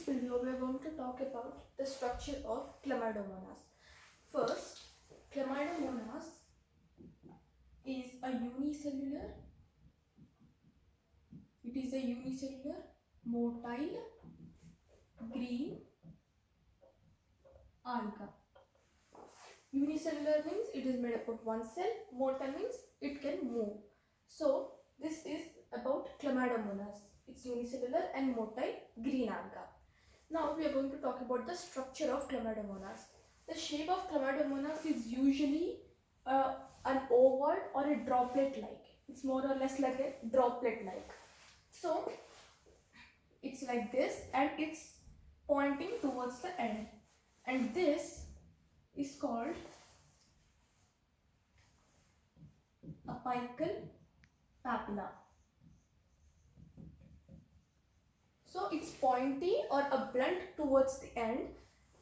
video we are going to talk about the structure of Chlamydomonas. First, Chlamydomonas is a unicellular. It is a unicellular motile green alga. Unicellular means it is made up of one cell. Motile means it can move. So this is about Chlamydomonas. It's unicellular and motile green alga. Now we are going to talk about the structure of Chlamydomonas. The shape of Chlamydomonas is usually an oval or a droplet-like. It's more or less like a droplet-like. So it's like this and it's pointing towards the end. And this is called apical papilla. So it's pointy or a blunt towards the end,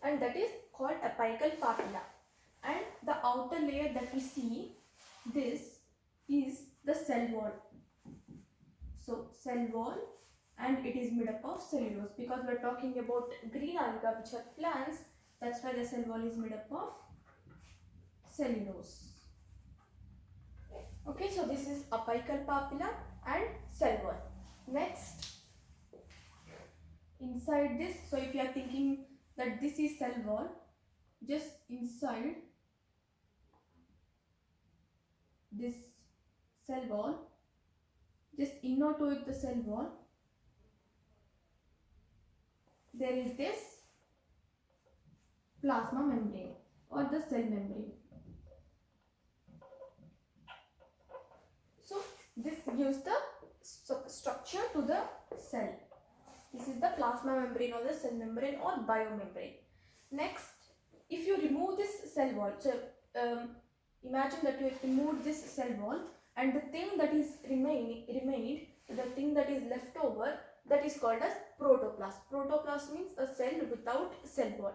and that is called apical papilla. And the outer layer that we see, this is the cell wall. So cell wall, and it is made up of cellulose, because we are talking about green alga which are plants. That's why the cell wall is made up of cellulose. Okay, so this is apical papilla and cell wall. Next, inside this, so if you are thinking that this is cell wall, just inside this cell wall, just inner to it, the cell wall, there is this plasma membrane or the cell membrane. So this gives the structure to the cell. This is the plasma membrane or the cell membrane or biomembrane. Next, if you remove this cell wall, so imagine that you have removed this cell wall, and the thing that is remained, the thing that is left over, that is called as protoplasm. Protoplasm means a cell without cell wall.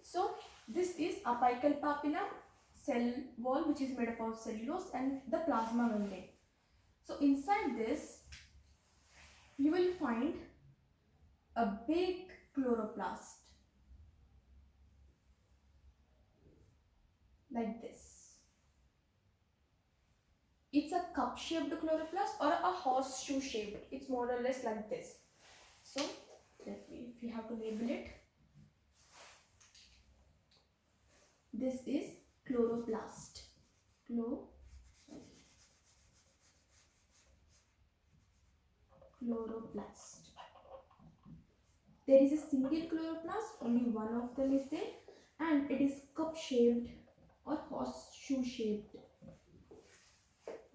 So this is apical papilla, cell wall which is made up of cellulose, and the plasma membrane. So inside this you will find a big chloroplast like this. It's a cup-shaped chloroplast or a horseshoe-shaped. It's more or less like this. So if you have to label it, this is chloroplast. Chloroplast. There is a single chloroplast, only one of them is there, and it is cup-shaped or horseshoe-shaped.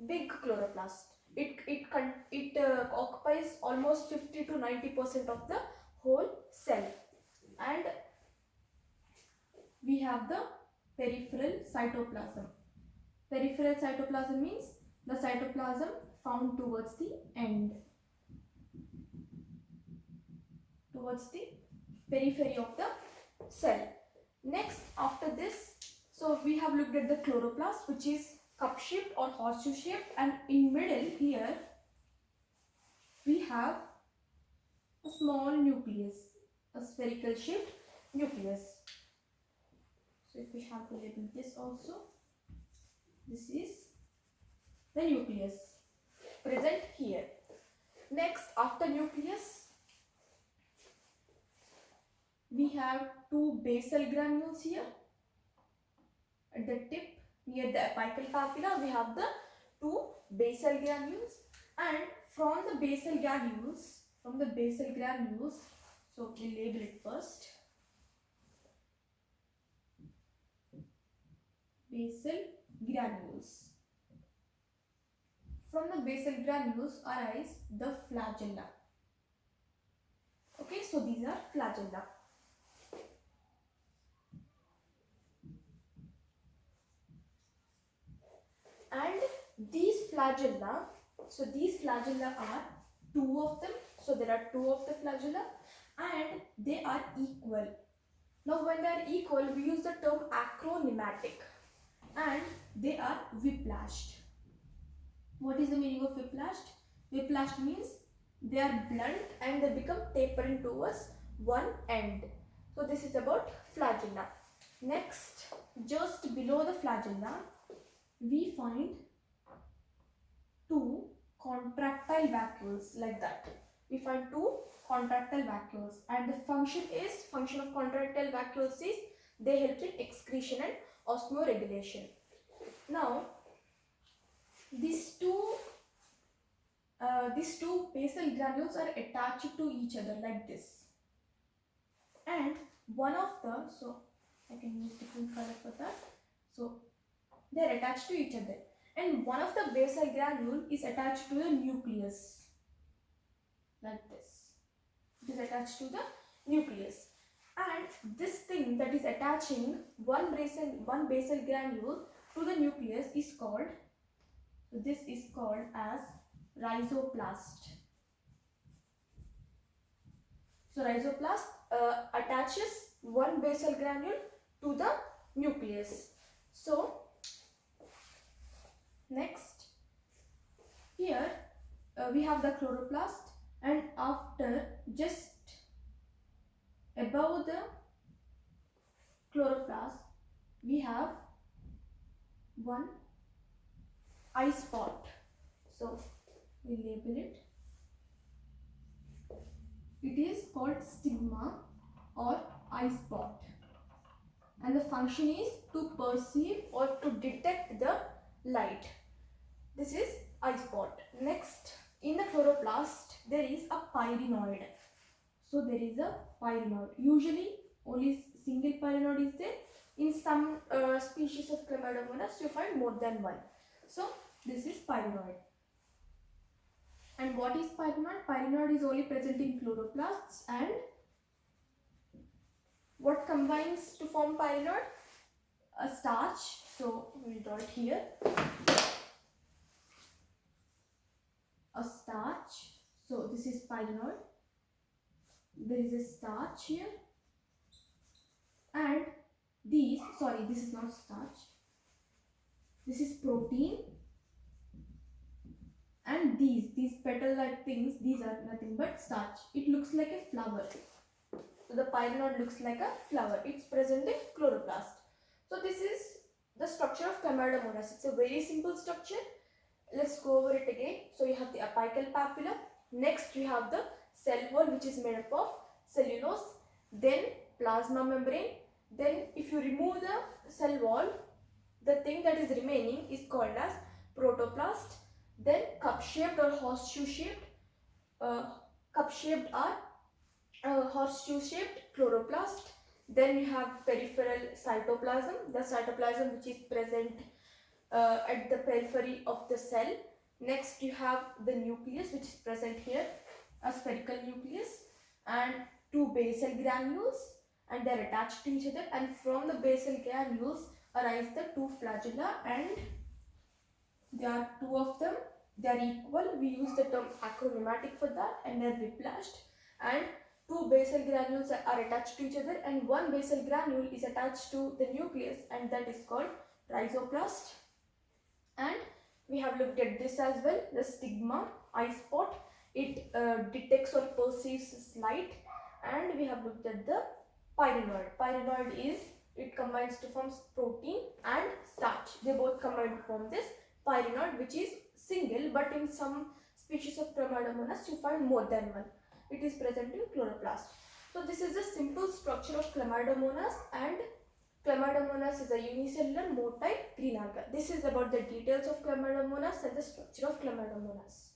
Big chloroplast. It occupies almost 50 to 90% of the whole cell. And we have the peripheral cytoplasm. Peripheral cytoplasm means the cytoplasm found towards the end, towards the periphery of the cell. Next, after this, so we have looked at the chloroplast, which is cup-shaped or horseshoe-shaped, and in middle here we have a small nucleus, a spherical shaped nucleus. So if we have to label this also, this is the nucleus present here. Next, after nucleus, we have two basal granules here at the tip. Near the apical papilla, we have the two basal granules, and from the basal granules, so we label it first. Basal granules. From the basal granules arise the flagella. Okay, so these are flagella. And these flagella, so these flagella are two of them. So there are two of the flagella and they are equal. Now when they are equal, we use the term acronematic, and they are whiplashed. What is the meaning of whiplashed? Whiplashed means they are blunt and they become tapering towards one end. So this is about flagella. Next, just below the flagella, we find two contractile vacuoles like that. We find two contractile vacuoles, and the function of contractile vacuoles is they help in excretion and osmoregulation. Now, these two basal granules are attached to each other like this, and one of the, so I can use different color for that. So they are attached to each other, and one of the basal granule is attached to the nucleus like this. It is attached to the nucleus, and this thing that is attaching one basal granule to the nucleus is called, this is called as rhizoplast. So rhizoplast attaches one basal granule to the nucleus. So next, here we have the chloroplast, and after, just above the chloroplast, we have one eye spot. So we label it. It is called stigma or eye spot, and the function is to perceive or to detect the light. This is eye spot. Next, in the chloroplast, there is a pyrenoid. So there is a pyrenoid. Usually only single pyrenoid is there. In some species of Chlamydomonas, you find more than one. So this is pyrenoid. And what is pyrenoid? Pyrenoid is only present in chloroplasts. And what combines to form pyrenoid? A starch. So we will draw it here. A starch. So this is pyrenoid. There is a starch here. And these, sorry, this is not starch. This is protein. And these petal-like things, these are nothing but starch. It looks like a flower. So the pyrenoid looks like a flower. It's present in chloroplast. So this is the structure of Chlamydomonas. It's a very simple structure. Let's go over it again. So you have the apical papilla. Next you have the cell wall, which is made up of cellulose. Then plasma membrane. Then if you remove the cell wall, the thing that is remaining is called as protoplast. Then cup-shaped or horseshoe-shaped, cup-shaped or horseshoe-shaped chloroplast. Then you have peripheral cytoplasm, the cytoplasm which is present at the periphery of the cell. Next you have the nucleus, which is present here, a spherical nucleus, and two basal granules, and they are attached to each other, and from the basal granules arise the two flagella, and there are two of them. They are equal. We use the term acromimatic for that, and they are whiplashed. And two basal granules are attached to each other, and one basal granule is attached to the nucleus, and that is called rhizoplast. And we have looked at this as well, the stigma, eye spot. It detects or perceives light. And we have looked at the pyrenoid. Pyrenoid is, it combines to form protein and starch. They both combine to form this pyrenoid, which is single, but in some species of Chlamydomonas you find more than one. It is present in chloroplast. So this is the simple structure of Chlamydomonas, and Chlamydomonas is a unicellular motile green alga. This is about the details of Chlamydomonas and the structure of Chlamydomonas.